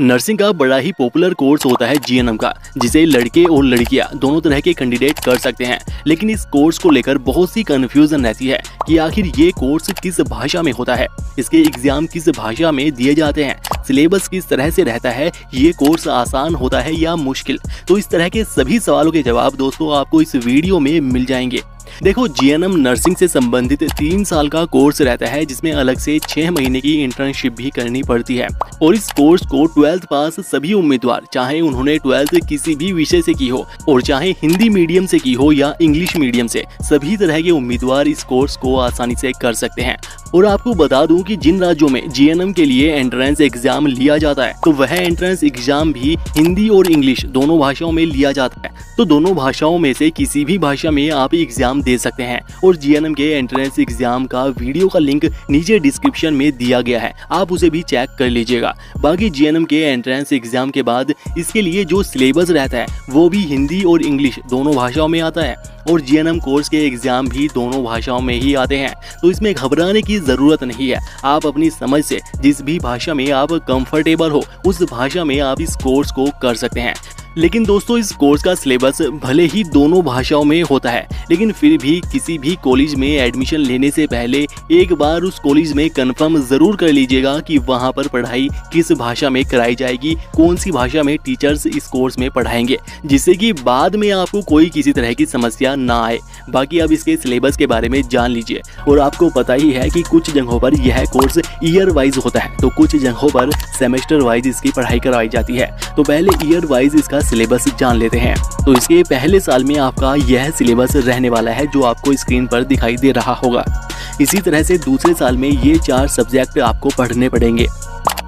Nursing का बड़ा ही popular course होता है जीएनएम का, जिसे लड़के और लड़कियां दोनों तरह के कैंडिडेट कर सकते हैं। लेकिन इस कोर्स को लेकर बहुत सी कंफ्यूजन रहती है कि आखिर ये कोर्स किस भाषा में होता है, इसके एग्जाम किस भाषा में दिए जाते हैं, सिलेबस किस तरह से रहता है, ये कोर्स आसान होता है या मुश्किल। तो इस तरह के सभी सवालों के जवाब दोस्तों आपको इस वीडियो में मिल जाएंगे। देखो, जीएनएम नर्सिंग से संबंधित 3 साल का कोर्स रहता है, जिसमें अलग से 6 महीने की इंटर्नशिप भी करनी पड़ती है। और इस कोर्स को 12th पास सभी उम्मीदवार, चाहे उन्होंने 12th किसी भी विषय से की हो और चाहे हिंदी मीडियम से की हो या इंग्लिश मीडियम से, सभी तरह के उम्मीदवार इस कोर्स को आसानी से कर सकते हैं। और आपको बता दूं कि जिन राज्यों में जीएनएम के लिए एंट्रेंस एग्जाम लिया जाता है, तो वह एंट्रेंस एग्जाम भी हिंदी और इंग्लिश दोनों भाषाओं में लिया जाता है। तो दोनों भाषाओं में से किसी भी भाषा में आप एग्जाम दे सकते हैं। और जीएनएम के एंट्रेंस एग्जाम का वीडियो का लिंक नीचे डिस्क्रिप्शन में दिया गया है, आप उसे भी चेक कर लीजिएगा। बाकी जीएनएम के एंट्रेंस एग्जाम के बाद इसके लिए जो सिलेबस रहता है वो भी हिंदी और इंग्लिश दोनों भाषाओं में आता है। और जीएनएम कोर्स के एग्जाम भी दोनों भाषाओं में ही आते हैं, तो इसमें घबराने की जरूरत नहीं है। आप अपनी समझ से जिस भी भाषा में आप कंफर्टेबल हो, उस भाषा में आप इस कोर्स को कर सकते हैं। लेकिन दोस्तों, इस कोर्स का सिलेबस भले ही दोनों भाषाओं में होता है, लेकिन फिर भी किसी भी कॉलेज में एडमिशन लेने से पहले एक बार उस कॉलेज में कंफर्म जरूर कर लीजिएगा कि वहां पर पढ़ाई किस भाषा में कराई जाएगी, कौन सी भाषा में टीचर्स इस कोर्स में पढ़ाएंगे, जिससे कि बाद में आपको कोई किसी तरह की समस्या ना आए। बाकी अब इसके सिलेबस के बारे में जान लीजिए। और आपको पता ही है कि कुछ जगहों पर यह कोर्स ईयर वाइज होता है, तो कुछ जगहों पर सेमेस्टर वाइज इसकी पढ़ाई करवाई जाती है। तो पहले ईयर वाइज इसका सिलेबस जान लेते हैं। तो इसके पहले साल में आपका यह सिलेबस रहने वाला है, जो आपको स्क्रीन पर दिखाई दे रहा होगा। इसी तरह से दूसरे साल में ये 4 सब्जेक्ट आपको पढ़ने पड़ेंगे।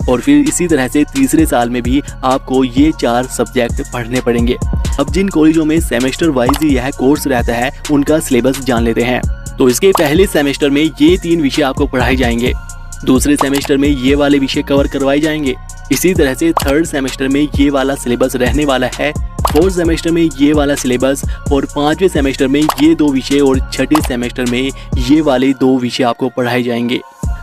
और फिर इसी तरह से तीसरे साल में भी आपको ये 4 सब्जेक्ट पढ़ने पड़ेंगे। अब जिन कॉलेजों में सेमेस्टर वाइज यह कोर्स रहता है, उनका सिलेबस जान लेते हैं। तो इसके पहले सेमेस्टर में ये 3 विषय आपको पढ़ाए जाएंगे, दूसरे सेमेस्टर में ये वाले विषय कवर करवाए जाएंगे, इसी तरह से 3rd सेमेस्टर में ये वाला सिलेबस रहने वाला है, 4th सेमेस्टर में ये वाला सिलेबस, और 5वें सेमेस्टर में ये 2 विषय, और 6ठे सेमेस्टर में ये वाले 2 विषय आपको पढ़ाए जाएंगे।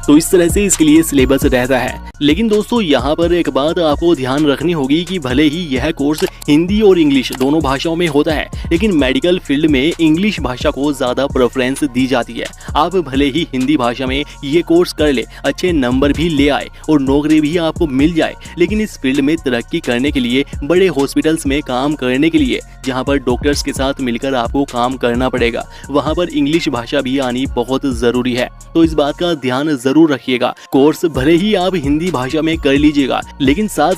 तो इस तरह से इसके लिए सिलेबस रहता है। लेकिन दोस्तों, यहाँ पर एक बात आपको ध्यान रखनी होगी कि भले ही यह कोर्स हिंदी और इंग्लिश दोनों भाषाओं में होता है, लेकिन मेडिकल फील्ड में इंग्लिश भाषा को ज़्यादा प्रेफरेंस दी जाती है। आप भले ही हिंदी भाषा में ये कोर्स कर ले, अच्छे नंबर भी ले आए और नौकरी भी आपको मिल जाए, लेकिन इस फील्ड में तरक्की करने के लिए, बड़े हॉस्पिटल्स में काम करने के लिए, जहाँ पर डॉक्टर्स के साथ मिलकर आपको काम करना पड़ेगा, वहाँ पर इंग्लिश भाषा भी आनी बहुत ज़रूरी है। तो इस बात का ध्यान जरूर रखिएगा। कोर्स भले ही आप हिंदी भाषा में कर लीजिएगा, लेकिन साथ